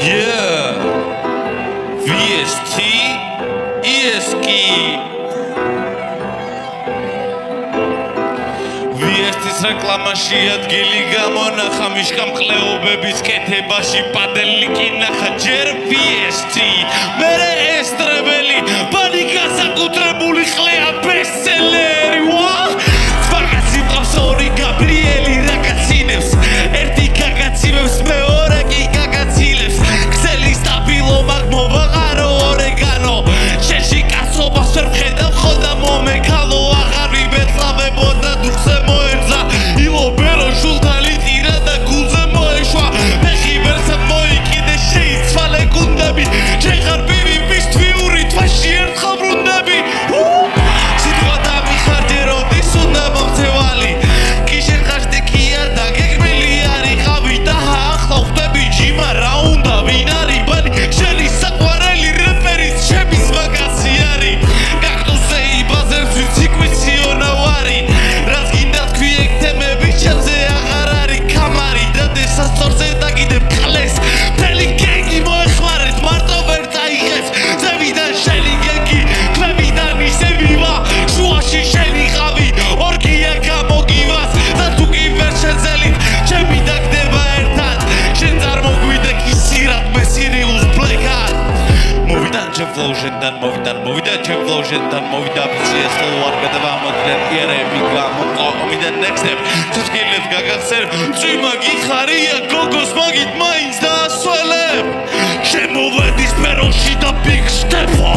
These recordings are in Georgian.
Yeah, VST, ESK. VST-ის რეკლამაში ადგილი გამონახა მიშკამყლეობების კეთებაში პადელი კი ნახა ჯერ VST მერე ესტრებელი პანიკა საკუთრებული ხლეა ბესტსელერი ვაგაცი მყავს ორი გაბრიელი რაგაცინებს ერთი გაგაცივებს მეორე კი გაგაცილებს ქსელი სტაბილო მაგმოვაღარო ორეგანო შეში კაცობას ვერ ვხედავ ხოდა მომეკალო აღარ ვიბეთლავებოდა დუხზე მოერძა ილობერო შულთალი ტირა და გულზე მოეშვა მეხი ვერსად მოიკიდე შეიცვალე გუნდები ჩეხარ ბიბის თვიური თვაში ერთხელ ბრუნდები სიტყვა დამიხარჯე როდის უნდა მომწევალი კი შეხაშდი კი არ დაგეგმილი არიყავი და ახლა ხვდები ჯიმა რა უნდა ვინ არის ბანი შენი საყვარელი რეპერიც ჩემის მაგაცი არის კაქტუსზე იბაზებს ვიცი კვიციონა ვარი რაც გინდა თქვი ეგ თემები ჩემზე აღარ არის კამარი და დესასწორზე დაგიდებ ყლეს მთელი გენგი მოეხმარეთ მარტო ვერ დაიღებს ზევიდან შენი გენგი ქვევიდან ისე ვივა შუაში შენი ყავი ორგია გამოგივას და თუ კი ვერ შეძელით ჩემი დაგდება ერთად შენ წარმოგვიდე კი სირად მე სირიუს ბლეკად მოვიდა ჩემ ფლოუჟენთან მოვიდა ჩემ ფლოუჟენთან მოვიდა ფიციეს ხლوار გადავა მოკლედ პიერები გამოყო მოვიდა next step თქილებ გაგახსენებ წვიმა გიხარია გოგოს მაგით მაინც დაასველებ შემოვედის პეროში და big step-ო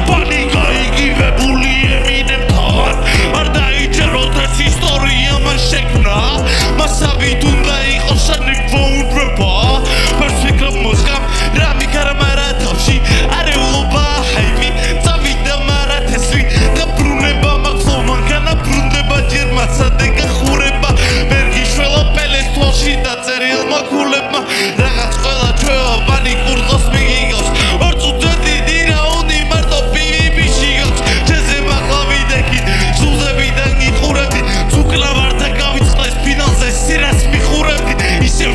პანიკა იგივებული ემინებთან არ დაიჯეროთ ეს ისტორია მან შექმნა მასავით უნდა იყოს შენი ვოუნდრება პერსიფიქრობ მოზგამ რამი კარამარა თავში არეულობა ჰაივი წავიდა მარა თესვი გაბრუნება მაგflow მანქანა ბრუნდება ჯერ მაცადე გახურება ვერ გიშველა პელეს თვალში დაწერილმა ქულებმა რაღაც ყველა ჩვევა პანიკურ ყოს მიგიგავს ორ წუთზე დიდი რაუნდი მარტო პივიპიში გავს ჩეზე მაღლავიდექი სულზებიდან გიყურებდი ცუკლა ვარ და გავიწყდეს ფინალზე სირას მიხურებდი ისე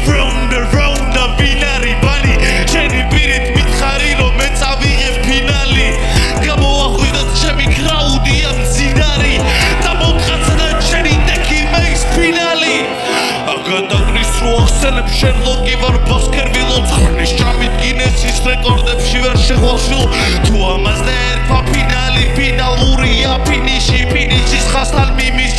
რაუნდა ვინარი ბანი შენი პირით მითხარი რომ მე წავიღებ ფინალი გამოახვიდოთ ჩემი კრაუდი ამ ძინარი და მომხაცა შენი დექი მეის ფინალი აგადაგრის რო ახსენებ შერლოკი ვარ ბასკერვილო ცხრნის ჩამიდგინეს ის რეკორდებში ვერ შეხვალშილო თუ ამას და ერქვა ფინალი ფინალურია ფინიშის ხასთან მიმის